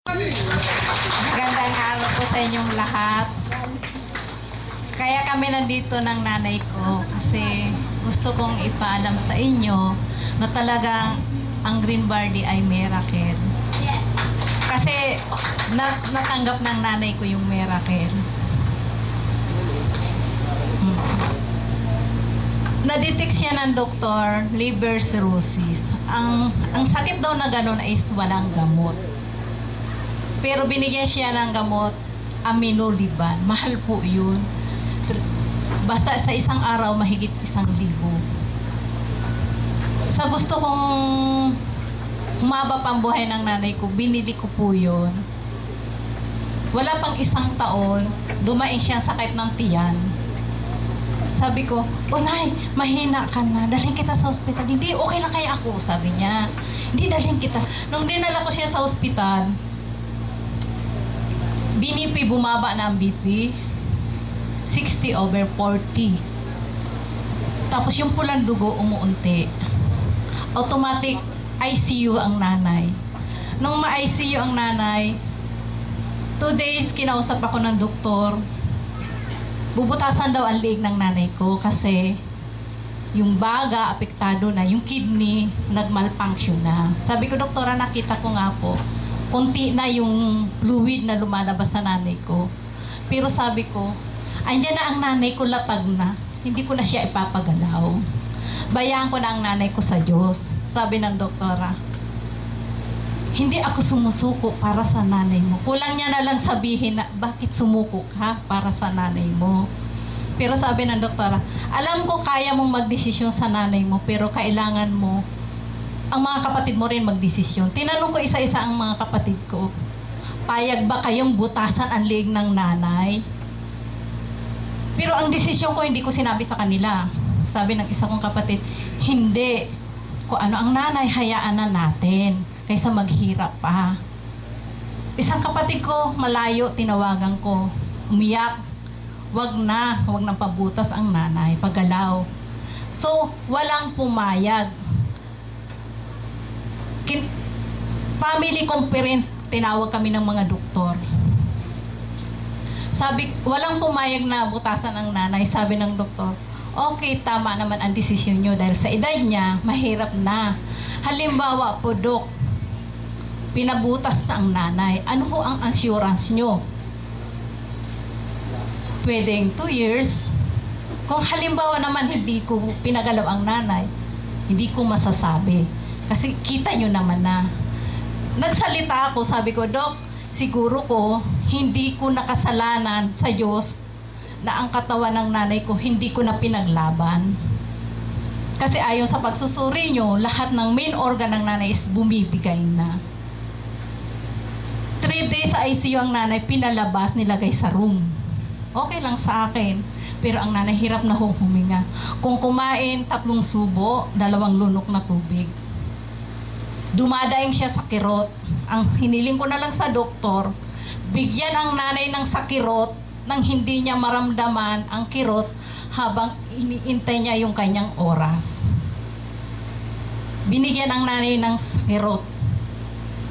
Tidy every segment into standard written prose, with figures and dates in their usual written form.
Magandang araw po sa inyong lahat. Kaya kami nandito ng nanay ko kasi gusto kong ipaalam sa inyo na talagang ang Green Barley ay miracle. Kasi natanggap ng nanay ko yung miracle. Na-detect siya ng doktor, liver cirrhosis. Ang sakit daw na gano'n is walang gamot. Pero binigyan siya ng gamot, Aminoliban. Mahal po yun. Basta sa isang araw, mahigit 1,000. Sa gusto kong humaba pang buhay ng nanay ko, binili ko po yun. Wala pang 1 taon, dumaing siya sakit ng tiyan. Sabi ko, "Oh, Nay, mahina ka na. Dalhin kita sa ospital." "Hindi, okay lang kaya ako," sabi niya. "Hindi, dalhin kita." Nung dinala ko siya sa ospital, BNP bumaba na ang BP. 60/40. Tapos yung pulang dugo umuunti. Automatic ICU ang nanay. Nung ma-ICU ang nanay, 2 days kinausap ako ng doktor. Bubutasan daw ang liig ng nanay ko kasi yung baga apektado na, yung kidney nagmalfunction na. Sabi ko, "Doktora, nakita ko nga po, konti na yung fluid na lumalabas sa nanay ko." Pero sabi ko, andyan na ang nanay ko, lapag na. Hindi ko na siya ipapagalaw. Bayaan ko na ang nanay ko sa Diyos. Sabi ng doktora, "Hindi ako sumusuko para sa nanay mo." Kulang niya na lang sabihin na, "Bakit sumuko ka para sa nanay mo?" Pero sabi ng doktora, "Alam ko kaya mong magdesisyon sa nanay mo, pero kailangan mo ang mga kapatid mo rin magdesisyon." Tinanong ko isa-isa ang mga kapatid ko, "Payag ba kayong butasan ang liig ng nanay?" Pero ang desisyon ko, hindi ko sinabi sa kanila. Sabi ng isa kong kapatid, "Hindi. Kung ano ang nanay, hayaan na natin kaysa maghirap pa." Isang kapatid ko, malayo, tinawagan ko. Umiyak. Wag nang pabutas ang nanay, paggalaw. So, walang pumayag. Family conference, tinawag kami ng mga doktor. Sabi, walang pumayag na butasan ang nanay. Sabi ng doktor, "Okay, tama naman ang desisyon nyo dahil sa edad niya, mahirap na. Halimbawa po, Dok, pinabutas na ang nanay. Ano ho ang assurance nyo? Pwedeng 2 years. Kung halimbawa naman hindi ko pinagalaw ang nanay, hindi ko masasabi. Kasi kita nyo naman na." Nagsalita ako, sabi ko, "Dok, siguro ko, hindi ko nakasalanan sa Diyos na ang katawan ng nanay ko, hindi ko na pinaglaban. Kasi ayon sa pagsusuri nyo, lahat ng main organ ng nanay is bumibigay na." 3 days sa ICU ang nanay, pinalabas, nilagay sa room. Okay lang sa akin. Pero ang nanay, hirap na huminga. Kung kumain, 3 subo, 2 lunok na tubig. Dumadaing siya sa kirot. Ang hiniling ko na lang sa doktor, bigyan ang nanay ng sakirot nang hindi niya maramdaman ang kirot habang iniintay niya yung kanyang oras. Binigyan ang nanay ng sakirot.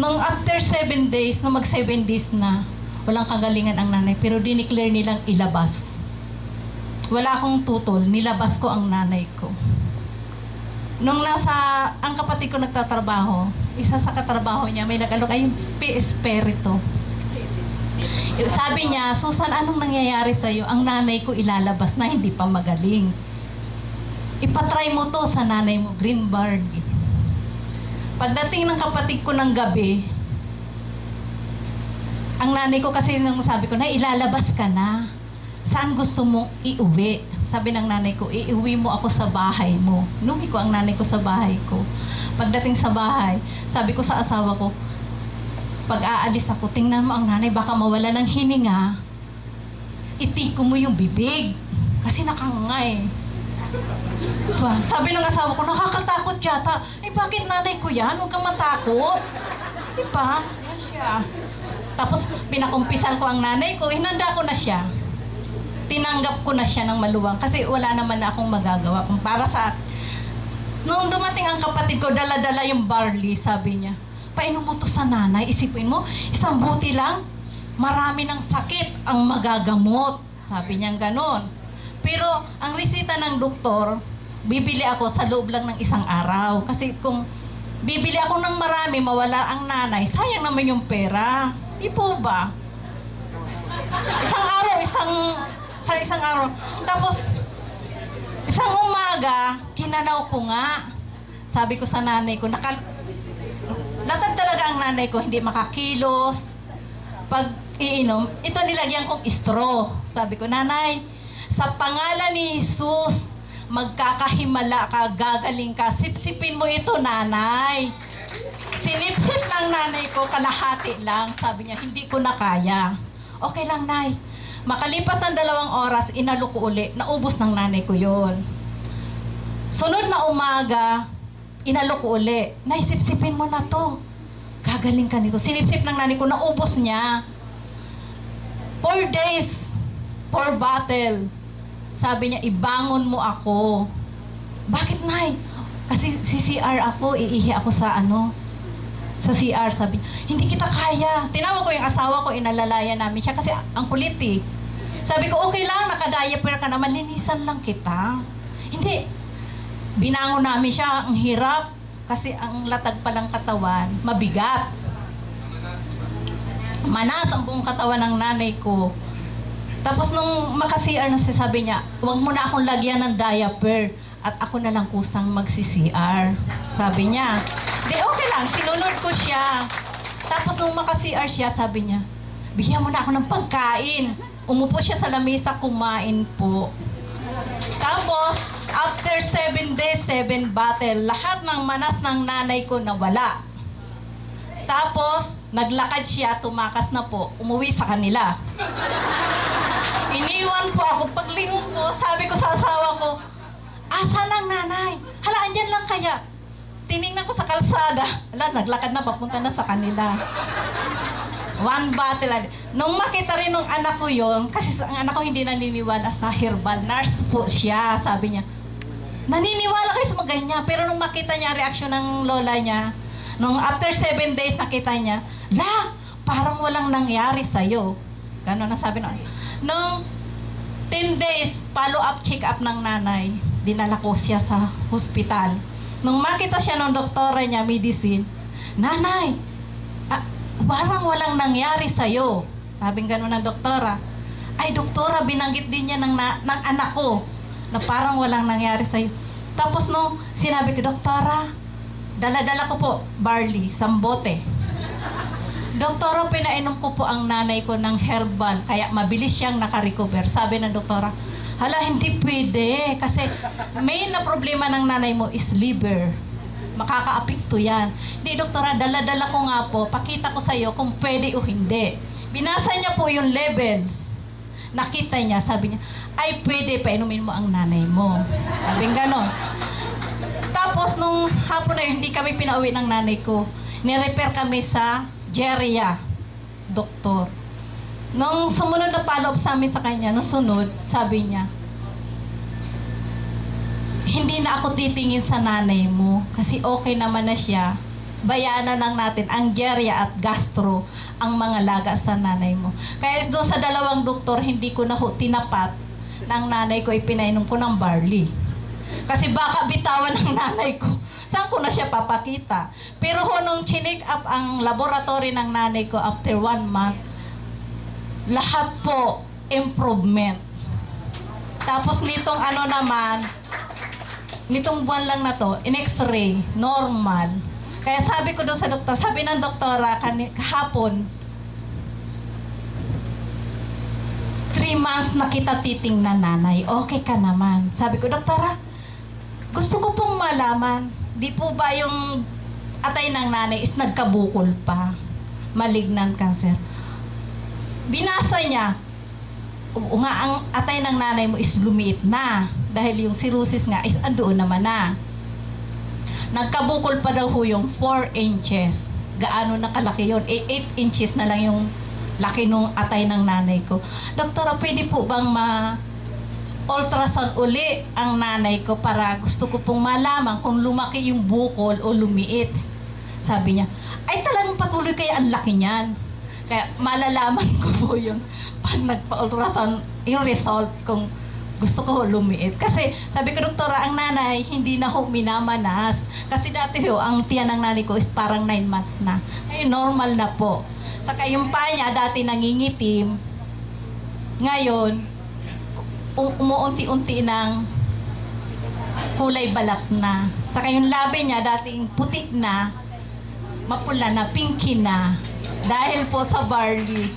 Nung after 7 days, nung mag 7 days na, walang kagalingan ang nanay, pero dineclare nilang ilabas. Wala akong tutol, nilabas ko ang nanay ko. Nung ang kapatid ko nagtatrabaho, isa sa katrabaho niya, may nag-alok ay espiritu. Sabi niya, "Susan, anong nangyayari sa'yo? Ang nanay ko ilalabas na, hindi pa magaling. Ipatry mo to sa nanay mo, Green Barley." Pagdating ng kapatid ko ng gabi, ang nanay ko kasi nung sabi ko na, "Ilalabas ka na. Saan gusto mong iuwi?" Sabi ng nanay ko, "Iuwi mo ako sa bahay mo." Inuwi ko ang nanay ko sa bahay ko. Pagdating sa bahay, sabi ko sa asawa ko, "Pag aalis ako, tingnan mo ang nanay, baka mawala ng hininga. Itiko mo yung bibig. Kasi nakangay." Diba? Sabi ng asawa ko, "Nakakatakot yata." Bakit nanay ko yan? Huwag kang matakot. Diba? Yan siya. Tapos, pinakumpisan ko ang nanay ko, hinanda ko na siya. Tinanggap ko na siya ng maluwang kasi wala naman na akong magagawa kung para sa... Nung dumating ang kapatid ko, dala-dala yung barley, sabi niya, painom mo to sa nanay. Isipin mo, isang buti lang, marami ng sakit ang magagamot. Sabi niya ganon. Pero ang resita ng doktor, bibili ako sa loob lang ng isang araw. Kasi kung bibili ako ng marami, mawala ang nanay, sayang naman yung pera. Di po ba? Isang araw, isang araw. Tapos, isang umaga, kinanaw ko nga. Sabi ko sa nanay ko, latag talaga ang nanay ko, hindi makakilos. Pag iinom, ito nilagyan kong straw. Sabi ko, nanay, sa pangalan ni Jesus, magkakahimala ka, gagaling ka. Sipsipin mo ito, nanay. Sinipsip ng nanay ko, kalahati lang. Sabi niya, hindi ko na kaya. Okay lang, nay. Makalipas ang 2 oras, inalok ko uli. Naubos ng nanay ko yon. Sunod na umaga, inalok ko uli. Nay, sipsipin mo na to. Gagaling ka nito. Sinipsip ng nanay ko, naubos niya. 4 days, 4 bottle. Sabi niya, ibangon mo ako. Bakit, nay? Kasi CCR ako, iihi ako sa sa CR. Sabi niya, hindi kita kaya. Tinawag ko yung asawa ko, inalalaya namin siya kasi ang kulit eh. Sabi ko, okay lang, naka-diaper ka naman, linisan lang kita. Hindi. Binangon namin siya, ang hirap. Kasi ang latag palang katawan, mabigat. Manas ang buong katawan ng nanay ko. Tapos nung maka-CR na sabi niya, huwag mo na akong lagyan ng diaper at ako na lang kusang magsi-CR. Sabi niya. Di okay lang, sinunod ko siya. Tapos nung maka-CR siya, sabi niya, bigyan mo na ako ng pagkain. Umupo siya sa lamesa, kumain po. Tapos, after 7 days, 7 bottle, lahat ng manas ng nanay ko nawala. Tapos, naglakad siya, tumakas na po, umuwi sa kanila. Iniwan po ako, paglingon ko, sabi ko sa asawa ko, asan ang nanay? Hala, andyan lang kaya. Tiningnan ko sa kalsada, hala, naglakad na, papunta na sa kanila. 1 bottle. Nung makita rin ng anak ko yon, kasi ang anak ko hindi naniniwala sa herbal, nurse po siya, sabi niya, naniniwala kayo sa mga ganyan, pero nung makita niya reaksyon ng lola niya, nung after 7 days nakita niya, la, parang walang nangyari sa'yo. Gano'n na sabi noon. Nung 10 days, follow-up check-up ng nanay, dinala ko siya sa hospital. Nung makita siya ng doktora niya, medicine, nanay, parang walang nangyari sa'yo. Sabing gano'n ng doktora. Ay, doktora, binanggit din niya ng anak ko na parang walang nangyari sa'yo. Tapos nung sinabi ko, doktora, dala-dala ko po barley, sambote. Doktora, pinainom ko po ang nanay ko ng herbal, kaya mabilis siyang nakarecover. Sabi ng doktora, hala, hindi pwede, kasi main na problema ng nanay mo is liver. Makakaapekto yan. Hindi, doktora, dala-dala ko nga po, pakita ko sa iyo kung pwede o hindi. Binasa niya po yung levels. Nakita niya, sabi niya, ay pwede, painumin mo ang nanay mo. Sabi nga gano'n. Tapos nung hapon na yun, hindi kami pinauwi ng nanay ko. Nirepair kami sa Geria, doktor. Nung sumunod na follow-up sa amin sa kanya, nung sunod, sabi niya, hindi na ako titingin sa nanay mo kasi okay naman na siya. Bayanan lang natin ang Geria at gastro ang mga laga sa nanay mo. Kaya doon sa 2 doktor, hindi ko na tinapat ng nanay ko, ipinainom ko ng barley. Kasi baka bitawan ng nanay ko. Saan ko na siya papakita? Pero nung chinik up ang laboratory ng nanay ko after 1 month, lahat po improvement. Tapos nitong naman, nitong buwan lang na to, in x-ray, normal. Kaya sabi ko doon sa doktor, sabi ng doktora kahapon, 3 months na kita titingnan nanay, okay ka naman. Sabi ko, doktora, gusto ko pong malaman, di po ba yung atay ng nanay is nagkabukol pa? Malignant cancer. Binasa niya, oo nga, ang atay ng nanay mo is lumiit na. Dahil yung cirrhosis nga is andoon naman na. Nagkabukol pa daw ho yung 4 inches. Gaano na kalaki yun? 8 inches na lang yung laki nung atay ng nanay ko. Doktora, pwede po bang ultrasound uli ang nanay ko para gusto ko pong malaman kung lumaki yung bukol o lumiit. Sabi niya, ay talagang patuloy kaya ang laki niyan. Kaya malalaman ko po yun pag nagpa-ultrasound yung result kung gusto ko lumiit. Kasi sabi ko, doktora, ang nanay hindi na ho minamanas. Kasi dati ho, ang tiyan ng nanay ko is parang 9 months na. Ay, normal na po. Saka yung paa niya dati nangingitim. Ngayon, umuunti-unti ng kulay balat na. Saka yung labi niya dating puti na, mapula na, pinky na. Dahil po sa barley.